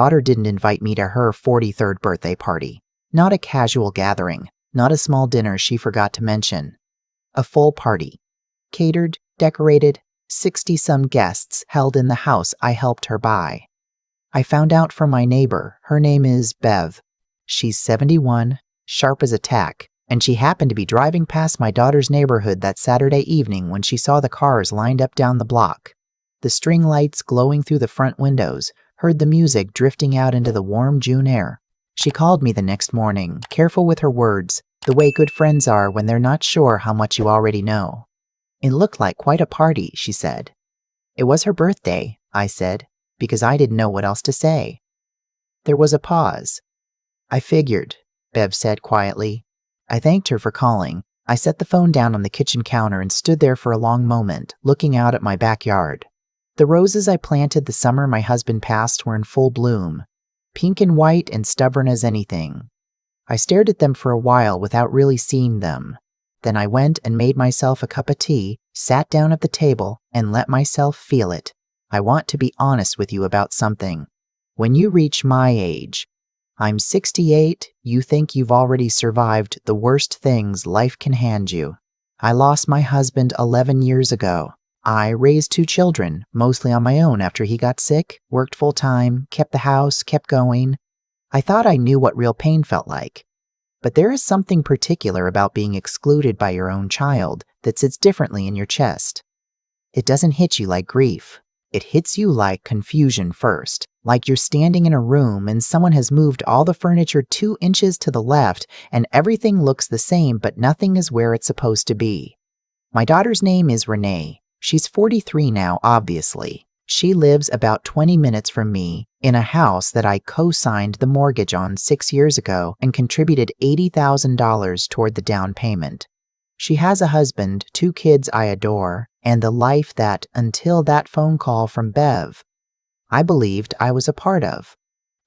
daughter didn't invite me to her 43rd birthday party. Not a casual gathering, not a small dinner she forgot to mention. A full party. Catered, decorated, 60-some guests held in the house I helped her buy. I found out from my neighbor, her name is Bev. She's 71, sharp as a tack, and she happened to be driving past my daughter's neighborhood that Saturday evening when she saw the cars lined up down the block. The string lights glowing through the front windows, heard the music drifting out into the warm June air. She called me the next morning, careful with her words, the way good friends are when they're not sure how much you already know. It looked like quite a party, she said. It was her birthday, I said, because I didn't know what else to say. There was a pause. I figured, Bev said quietly. I thanked her for calling. I set the phone down on the kitchen counter and stood there for a long moment, looking out at my backyard. The roses I planted the summer my husband passed were in full bloom, pink and white and stubborn as anything. I stared at them for a while without really seeing them. Then I went and made myself a cup of tea, sat down at the table, and let myself feel it. I want to be honest with you about something. When you reach my age, I'm 68, you think you've already survived the worst things life can hand you. I lost my husband 11 years ago. I raised 2 children, mostly on my own after he got sick, worked full-time, kept the house, kept going. I thought I knew what real pain felt like. But there is something particular about being excluded by your own child that sits differently in your chest. It doesn't hit you like grief. It hits you like confusion first, like you're standing in a room and someone has moved all the furniture 2 inches to the left and everything looks the same but nothing is where it's supposed to be. My daughter's name is Renee. She's 43 now, obviously. She lives about 20 minutes from me in a house that I co-signed the mortgage on 6 years ago and contributed $80,000 toward the down payment. She has a husband, 2 kids I adore, and the life that, until that phone call from Bev, I believed I was a part of.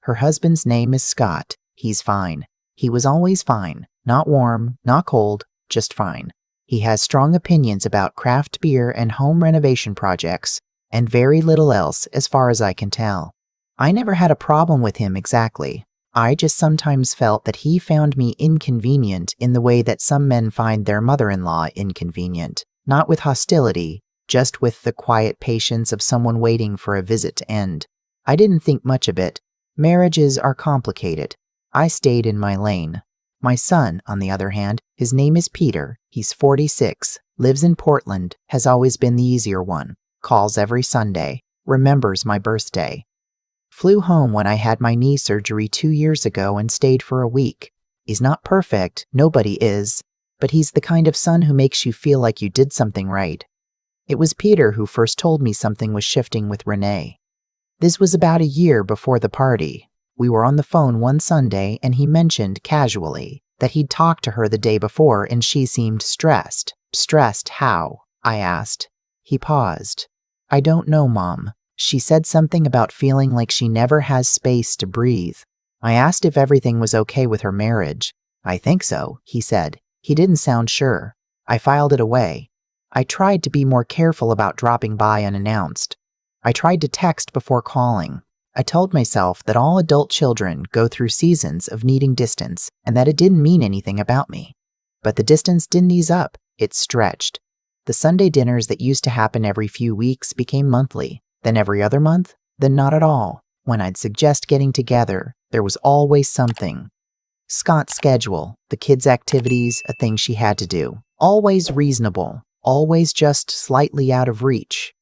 Her husband's name is Scott. He's fine. He was always fine. Not warm, not cold, just fine. He has strong opinions about craft beer and home renovation projects, and very little else as far as I can tell. I never had a problem with him exactly. I just sometimes felt that he found me inconvenient in the way that some men find their mother-in-law inconvenient. Not with hostility, just with the quiet patience of someone waiting for a visit to end. I didn't think much of it. Marriages are complicated. I stayed in my lane. My son, on the other hand, his name is Peter. He's 46, lives in Portland, has always been the easier one, calls every Sunday, remembers my birthday. Flew home when I had my knee surgery 2 years ago and stayed for a week. He's not perfect, nobody is, but he's the kind of son who makes you feel like you did something right. It was Peter who first told me something was shifting with Renee. This was about a year before the party. We were on the phone one Sunday and he mentioned casually that he'd talked to her the day before and she seemed stressed. Stressed how? I asked. He paused. I don't know, Mom. She said something about feeling like she never has space to breathe. I asked if everything was okay with her marriage. I think so, he said. He didn't sound sure. I filed it away. I tried to be more careful about dropping by unannounced. I tried to text before calling. I told myself that all adult children go through seasons of needing distance and that it didn't mean anything about me. But the distance didn't ease up. It stretched. The Sunday dinners that used to happen every few weeks became monthly, then every other month, then not at all. When I'd suggest getting together, there was always something. Scott's schedule, the kids' activities, a thing she had to do. Always reasonable, always just slightly out of reach.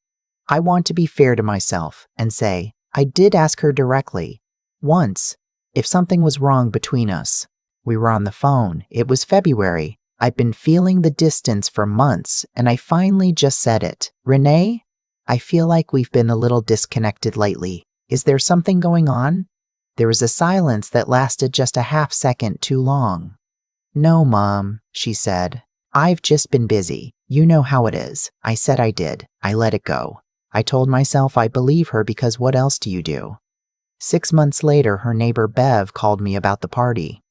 I want to be fair to myself and say, I did ask her directly, once, if something was wrong between us. We were on the phone. It was February. I'd been feeling the distance for months, and I finally just said it. Renee, I feel like we've been a little disconnected lately. Is there something going on? There was a silence that lasted just a half second too long. No, Mom, she said. I've just been busy. You know how it is. I said I did. I let it go. I told myself I believe her because what else do you do? 6 months later, her neighbor Bev called me about the party.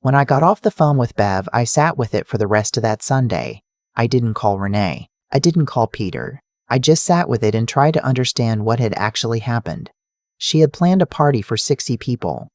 When I got off the phone with Bev, I sat with it for the rest of that Sunday. I didn't call Renee. I didn't call Peter. I just sat with it and tried to understand what had actually happened. She had planned a party for 60 people.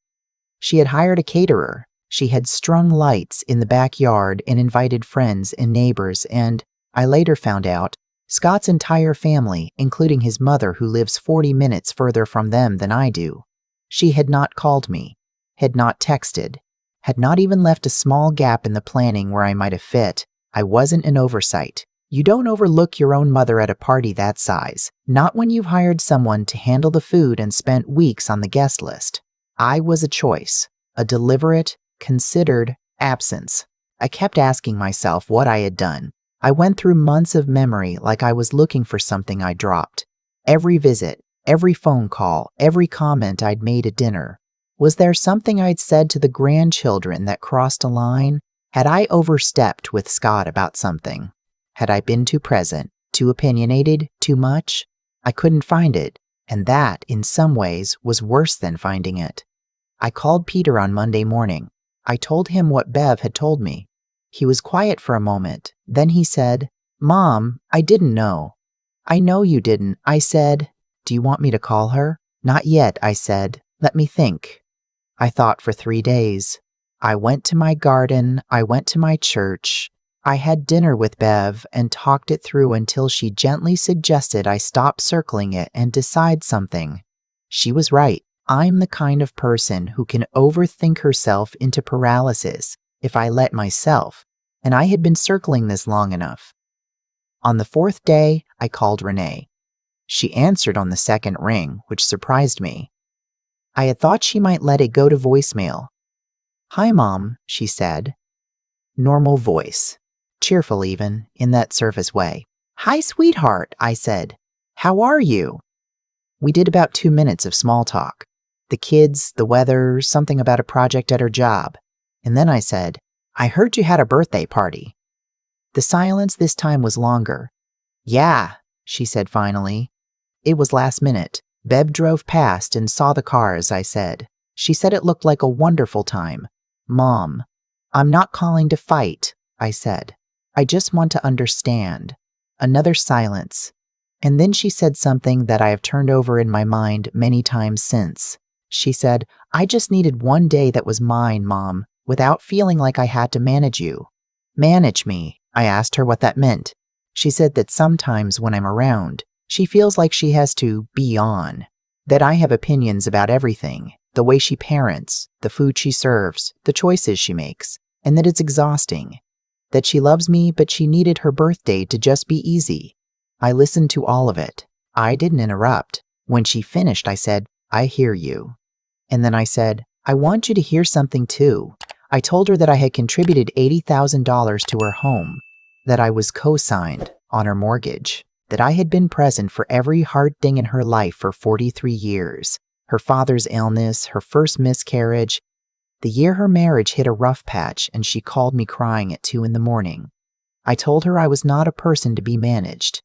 She had hired a caterer. She had strung lights in the backyard and invited friends and neighbors, and, I later found out, Scott's entire family, including his mother who lives 40 minutes further from them than I do. She had not called me, had not texted, had not even left a small gap in the planning where I might have fit. I wasn't an oversight. You don't overlook your own mother at a party that size, not when you've hired someone to handle the food and spent weeks on the guest list. I was a choice, a deliberate, considered absence. I kept asking myself what I had done. I went through months of memory like I was looking for something I dropped. Every visit, every phone call, every comment I'd made at dinner. Was there something I'd said to the grandchildren that crossed a line? Had I overstepped with Scott about something? Had I been too present, too opinionated, too much? I couldn't find it, and that, in some ways, was worse than finding it. I called Peter on Monday morning. I told him what Bev had told me. He was quiet for a moment. Then he said, "Mom, I didn't know." "I know you didn't." I said. "Do you want me to call her?" "Not yet," I said. "Let me think." I thought for 3 days. I went to my garden. I went to my church. I had dinner with Bev and talked it through until she gently suggested I stop circling it and decide something. She was right. I'm the kind of person who can overthink herself into paralysis if I let myself, and I had been circling this long enough. On the 4th day, I called Renee. She answered on the 2nd ring, which surprised me. I had thought she might let it go to voicemail. "Hi, Mom," she said. Normal voice. Cheerful even, in that surface way. "Hi, sweetheart," I said. "How are you?" We did about 2 minutes of small talk. The kids, the weather, something about a project at her job. And then I said, "I heard you had a birthday party." The silence this time was longer. "Yeah," she said finally. It was last minute. Bev drove past and saw the cars, I said. She said it looked like a wonderful time. "Mom, I'm not calling to fight," I said. "I just want to understand." Another silence. And then she said something that I have turned over in my mind many times since. She said, "I just needed one day that was mine, Mom, without feeling like I had to manage you." Manage me. I asked her what that meant. She said that sometimes when I'm around, she feels like she has to be on, that I have opinions about everything, the way she parents, the food she serves, the choices she makes, and that it's exhausting. That she loves me, but she needed her birthday to just be easy. I listened to all of it. I didn't interrupt. When she finished, I said, "I hear you." And then I said, "I want you to hear something too." I told her that I had contributed $80,000 to her home, that I was co-signed on her mortgage, that I had been present for every hard thing in her life for 43 years, her father's illness, her first miscarriage, the year her marriage hit a rough patch and she called me crying at 2 a.m. I told her I was not a person to be managed.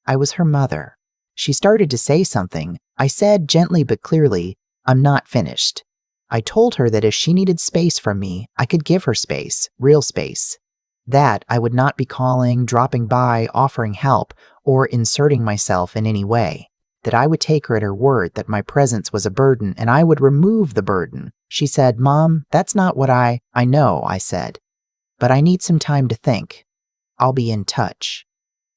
I was her mother. She started to say something. I said gently but clearly, "I'm not finished." I told her that if she needed space from me, I could give her space, real space. That I would not be calling, dropping by, offering help, or inserting myself in any way. That I would take her at her word that my presence was a burden and I would remove the burden. She said, "Mom, that's not what I know," I said. "But I need some time to think. I'll be in touch."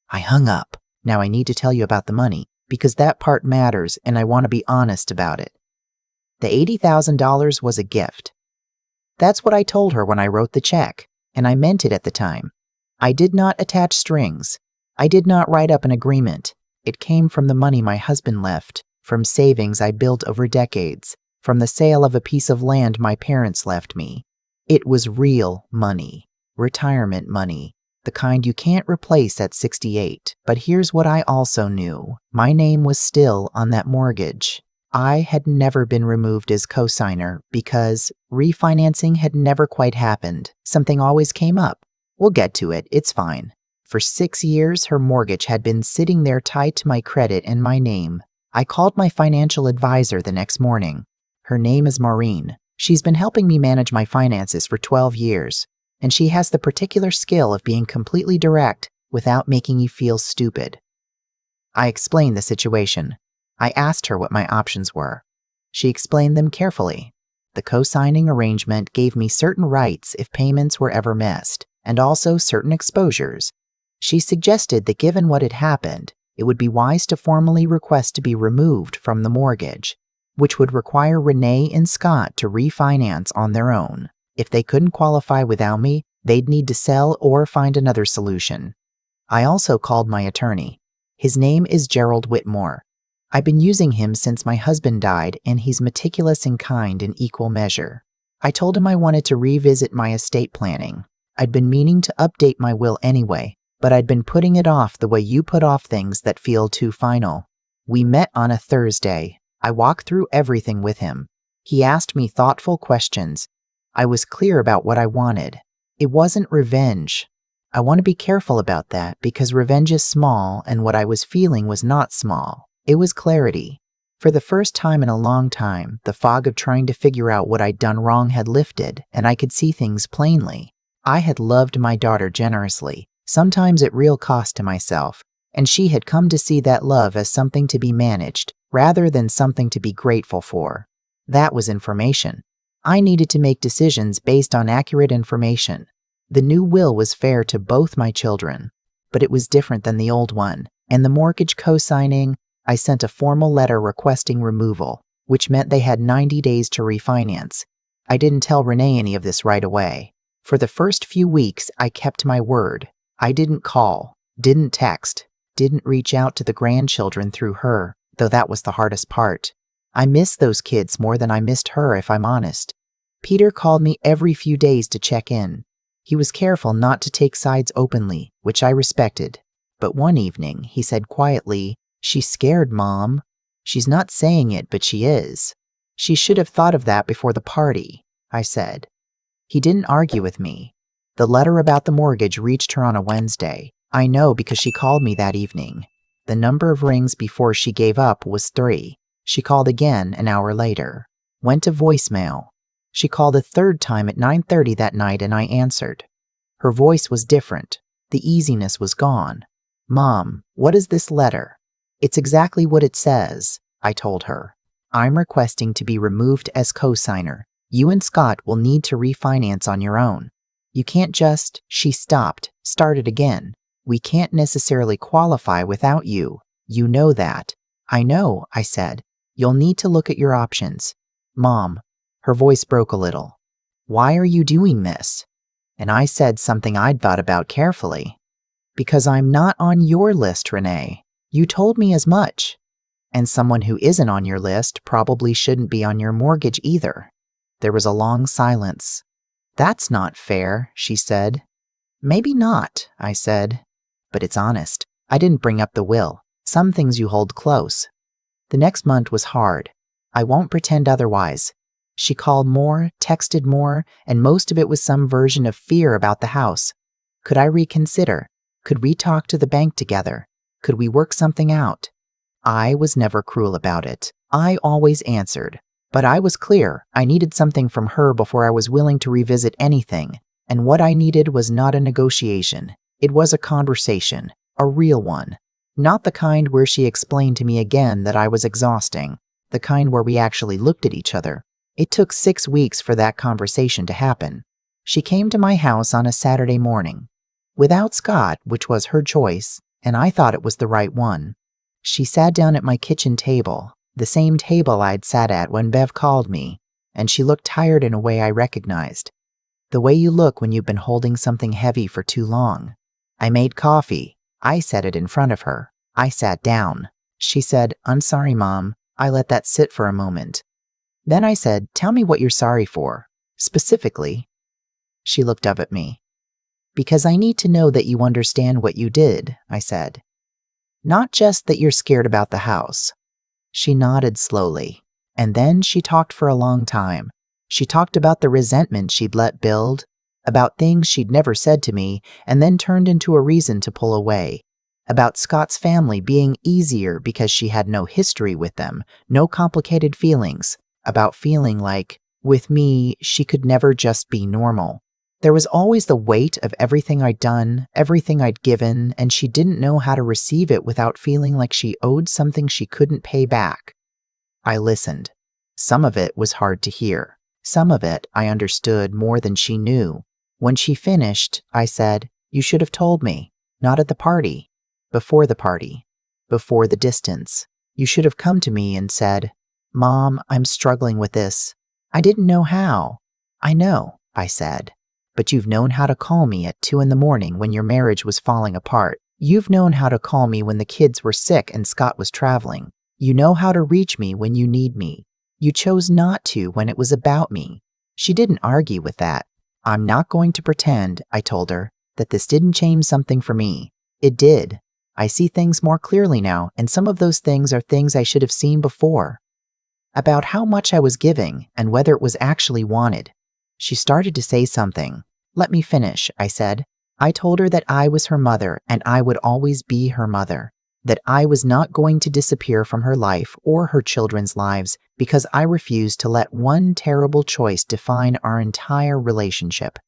I hung up. Now I need to tell you about the money, because that part matters and I want to be honest about it. The $80,000 was a gift. That's what I told her when I wrote the check, and I meant it at the time. I did not attach strings. I did not write up an agreement. It came from the money my husband left, from savings I built over decades, from the sale of a piece of land my parents left me. It was real money, retirement money, the kind you can't replace at 68. But here's what I also knew. My name was still on that mortgage. I had never been removed as cosigner because refinancing had never quite happened. Something always came up. We'll get to it. It's fine. For 6 years, her mortgage had been sitting there tied to my credit and my name. I called my financial advisor the next morning. Her name is Maureen. She's been helping me manage my finances for 12 years, and she has the particular skill of being completely direct without making you feel stupid. I explained the situation. I asked her what my options were. She explained them carefully. The co-signing arrangement gave me certain rights if payments were ever missed, and also certain exposures. She suggested that given what had happened, it would be wise to formally request to be removed from the mortgage, which would require Renee and Scott to refinance on their own. If they couldn't qualify without me, they'd need to sell or find another solution. I also called my attorney. His name is Gerald Whitmore. I've been using him since my husband died, and he's meticulous and kind in equal measure. I told him I wanted to revisit my estate planning. I'd been meaning to update my will anyway, but I'd been putting it off the way you put off things that feel too final. We met on a Thursday. I walked through everything with him. He asked me thoughtful questions. I was clear about what I wanted. It wasn't revenge. I want to be careful about that because revenge is small and what I was feeling was not small. It was clarity. For the first time in a long time, the fog of trying to figure out what I'd done wrong had lifted, and I could see things plainly. I had loved my daughter generously, sometimes at real cost to myself, and she had come to see that love as something to be managed, rather than something to be grateful for. That was information. I needed to make decisions based on accurate information. The new will was fair to both my children, but it was different than the old one, and the mortgage co-signing, I sent a formal letter requesting removal, which meant they had 90 days to refinance. I didn't tell Renee any of this right away. For the first few weeks, I kept my word. I didn't call, didn't text, didn't reach out to the grandchildren through her, though that was the hardest part. I missed those kids more than I missed her, if I'm honest. Peter called me every few days to check in. He was careful not to take sides openly, which I respected. But one evening, he said quietly, "She's scared, Mom." She's not saying it, but she is. She should have thought of that before the party, I said. He didn't argue with me. The letter about the mortgage reached her on a Wednesday. I know because she called me that evening. The number of rings before she gave up was 3. She called again an hour later. Went to voicemail. She called a third time at 9:30 that night and I answered. Her voice was different. The easiness was gone. "Mom, what is this letter?" "It's exactly what it says," I told her. "I'm requesting to be removed as co-signer. You and Scott will need to refinance on your own. You can't just..." She stopped, started again. "We can't necessarily qualify without you. You know that." "I know," I said. "You'll need to look at your options." "Mom," her voice broke a little, "why are you doing this?" And I said something I'd thought about carefully. "Because I'm not on your list, Renee. You told me as much. And someone who isn't on your list probably shouldn't be on your mortgage either." There was a long silence. "That's not fair," she said. "Maybe not," I said. "But it's honest. I didn't bring up the will. Some things you hold close." The next month was hard. I won't pretend otherwise. She called more, texted more, and most of it was some version of fear about the house. Could I reconsider? Could we talk to the bank together? Could we work something out? I was never cruel about it. I always answered. But I was clear. I needed something from her before I was willing to revisit anything. And what I needed was not a negotiation. It was a conversation. A real one. Not the kind where she explained to me again that I was exhausting. The kind where we actually looked at each other. It took 6 weeks for that conversation to happen. She came to my house on a Saturday morning. Without Scott, which was her choice, and I thought it was the right one. She sat down at my kitchen table, the same table I'd sat at when Bev called me, and she looked tired in a way I recognized. The way you look when you've been holding something heavy for too long. I made coffee. I set it in front of her. I sat down. She said, "I'm sorry, Mom." I let that sit for a moment. Then I said, "Tell me what you're sorry for. Specifically." She looked up at me. "Because I need to know that you understand what you did," I said. "Not just that you're scared about the house." She nodded slowly, and then she talked for a long time. She talked about the resentment she'd let build, about things she'd never said to me and then turned into a reason to pull away, about Scott's family being easier because she had no history with them, no complicated feelings, about feeling like, with me, she could never just be normal. There was always the weight of everything I'd done, everything I'd given, and she didn't know how to receive it without feeling like she owed something she couldn't pay back. I listened. Some of it was hard to hear. Some of it I understood more than she knew. When she finished, I said, "You should have told me. Not at the party. Before the party. Before the distance. You should have come to me and said, 'Mom, I'm struggling with this.' I didn't know how." "I know," I said. "But you've known how to call me at 2 in the morning when your marriage was falling apart. You've known how to call me when the kids were sick and Scott was traveling. You know how to reach me when you need me. You chose not to when it was about me." She didn't argue with that. "I'm not going to pretend," I told her, "that this didn't change something for me. It did. I see things more clearly now, and some of those things are things I should have seen before. About how much I was giving and whether it was actually wanted." She started to say something. "Let me finish," I said. I told her that I was her mother and I would always be her mother, that I was not going to disappear from her life or her children's lives because I refused to let one terrible choice define our entire relationship.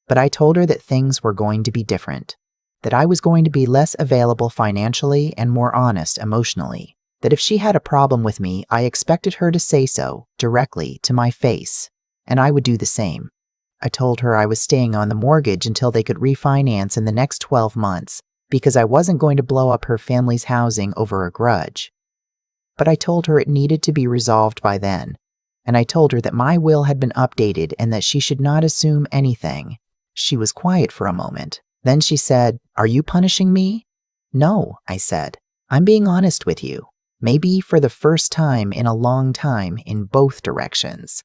But I told her that things were going to be different, that I was going to be less available financially and more honest emotionally, that if she had a problem with me, I expected her to say so directly to my face, and I would do the same. I told her I was staying on the mortgage until they could refinance in the next 12 months because I wasn't going to blow up her family's housing over a grudge. But I told her it needed to be resolved by then, and I told her that my will had been updated and that she should not assume anything. She was quiet for a moment. Then she said, "Are you punishing me?" "No," I said. "I'm being honest with you. Maybe for the first time in a long time in both directions."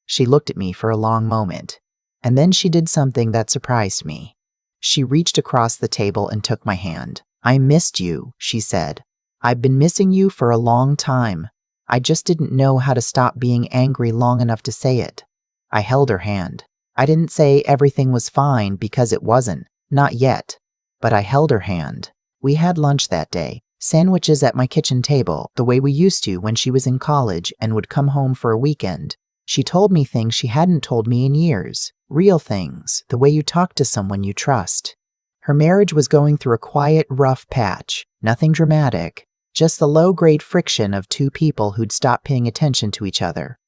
She looked at me for a long moment. And then she did something that surprised me. She reached across the table and took my hand. "I missed you," she said. "I've been missing you for a long time. I just didn't know how to stop being angry long enough to say it." I held her hand. I didn't say everything was fine because it wasn't. Not yet. But I held her hand. We had lunch that day. Sandwiches at my kitchen table, the way we used to when she was in college and would come home for a weekend. She told me things she hadn't told me in years. Real things, the way you talk to someone you trust. Her marriage was going through a quiet, rough patch. Nothing dramatic. Just the low-grade friction of two people who'd stopped paying attention to each other.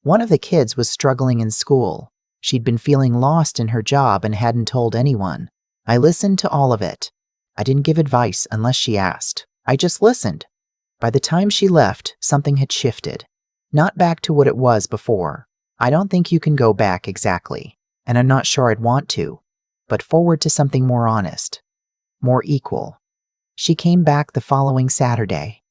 One of the kids was struggling in school. She'd been feeling lost in her job and hadn't told anyone. I listened to all of it. I didn't give advice unless she asked. I just listened. By the time she left, something had shifted. Not back to what it was before. I don't think you can go back exactly, and I'm not sure I'd want to, but forward to something more honest, more equal. She came back the following Saturday.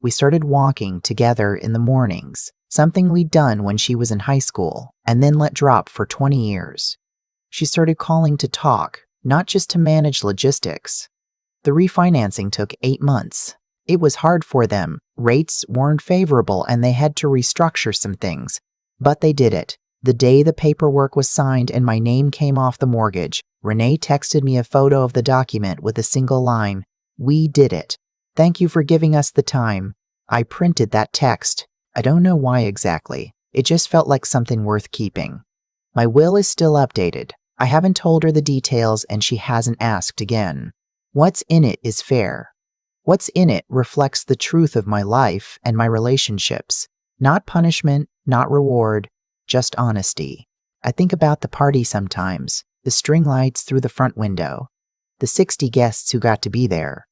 We started walking together in the mornings, something we'd done when she was in high school, and then let drop for 20 years. She started calling to talk, not just to manage logistics. The refinancing took 8 months. It was hard for them. Rates weren't favorable and they had to restructure some things. But they did it. The day the paperwork was signed and my name came off the mortgage, Renee texted me a photo of the document with a single line. "We did it. Thank you for giving us the time." I printed that text. I don't know why exactly. It just felt like something worth keeping. My will is still updated. I haven't told her the details and she hasn't asked again. What's in it is fair. What's in it reflects the truth of my life and my relationships. Not punishment, not reward, just honesty. I think about the party sometimes, the string lights through the front window, the 60 guests who got to be there.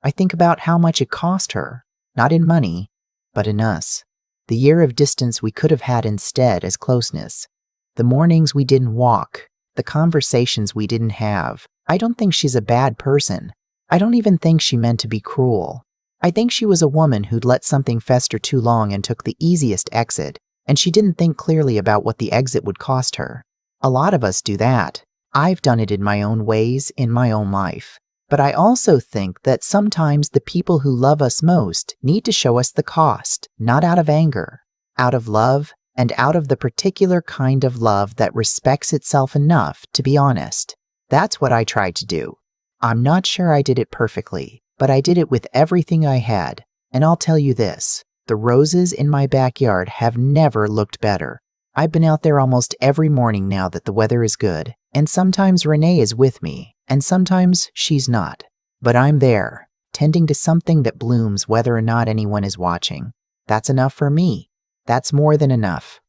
I think about how much it cost her, not in money, but in us. The year of distance we could have had instead as closeness. The mornings we didn't walk, the conversations we didn't have. I don't think she's a bad person. I don't even think she meant to be cruel. I think she was a woman who'd let something fester too long and took the easiest exit, and she didn't think clearly about what the exit would cost her. A lot of us do that. I've done it in my own ways, in my own life. But I also think that sometimes the people who love us most need to show us the cost, not out of anger, out of love, and out of the particular kind of love that respects itself enough to be honest. That's what I tried to do. I'm not sure I did it perfectly, but I did it with everything I had. And I'll tell you this, the roses in my backyard have never looked better. I've been out there almost every morning now that the weather is good, and sometimes Renee is with me, and sometimes she's not. But I'm there, tending to something that blooms whether or not anyone is watching. That's enough for me. That's more than enough.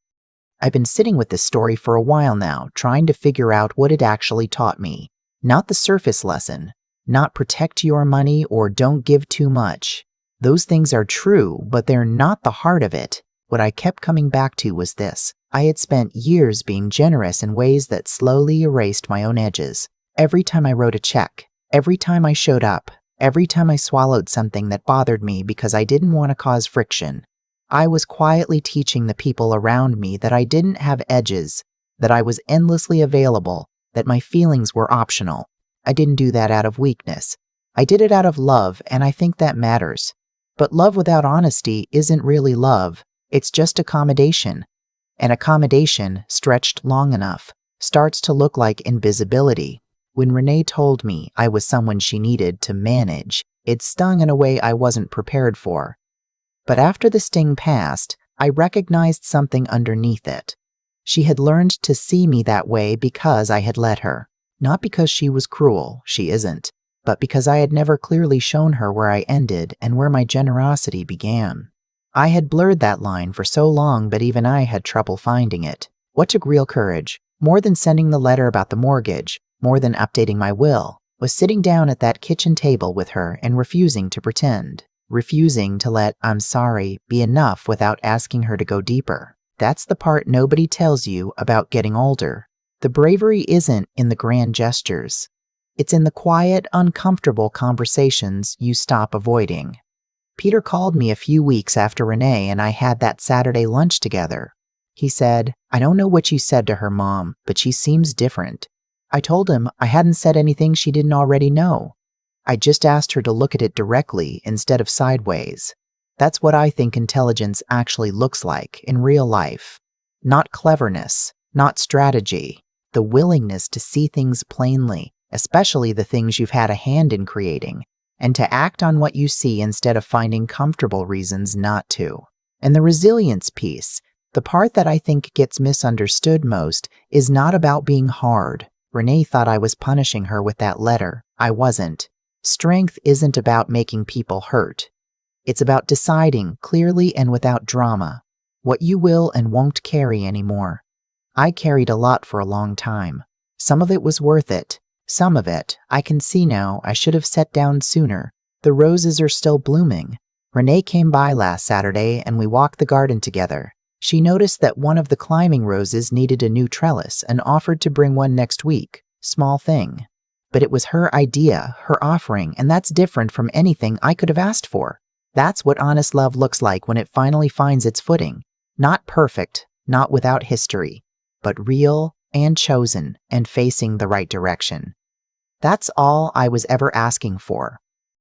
I've been sitting with this story for a while now, trying to figure out what it actually taught me. Not the surface lesson, not protect your money or don't give too much. Those things are true, but they're not the heart of it. What I kept coming back to was this. I had spent years being generous in ways that slowly erased my own edges. Every time I wrote a check, every time I showed up, every time I swallowed something that bothered me because I didn't want to cause friction, I was quietly teaching the people around me that I didn't have edges, that I was endlessly available, that my feelings were optional. I didn't do that out of weakness. I did it out of love, and I think that matters. But love without honesty isn't really love. It's just accommodation. And accommodation, stretched long enough, starts to look like invisibility. When Renee told me I was someone she needed to manage, it stung in a way I wasn't prepared for. But after the sting passed, I recognized something underneath it. She had learned to see me that way because I had let her. Not because she was cruel, she isn't, but because I had never clearly shown her where I ended and where my generosity began. I had blurred that line for so long, but even I had trouble finding it. What took real courage, more than sending the letter about the mortgage, more than updating my will, was sitting down at that kitchen table with her and refusing to pretend. Refusing to let "I'm sorry" be enough without asking her to go deeper. That's the part nobody tells you about getting older. The bravery isn't in the grand gestures. It's in the quiet, uncomfortable conversations you stop avoiding. Peter called me a few weeks after Renee and I had that Saturday lunch together. He said, "I don't know what you said to her, Mom, but she seems different." I told him I hadn't said anything she didn't already know. I just asked her to look at it directly instead of sideways. That's what I think intelligence actually looks like in real life. Not cleverness, not strategy. The willingness to see things plainly, especially the things you've had a hand in creating, and to act on what you see instead of finding comfortable reasons not to. And the resilience piece, the part that I think gets misunderstood most, is not about being hard. Renee thought I was punishing her with that letter. I wasn't. Strength isn't about making people hurt. It's about deciding clearly and without drama what you will and won't carry anymore. I carried a lot for a long time. Some of it was worth it. Some of it, I can see now, I should have set down sooner. The roses are still blooming. Renee came by last Saturday and we walked the garden together. She noticed that one of the climbing roses needed a new trellis and offered to bring one next week. Small thing. But it was her idea, her offering, and that's different from anything I could have asked for. That's what honest love looks like when it finally finds its footing. Not perfect, not without history, but real and chosen and facing the right direction. That's all I was ever asking for.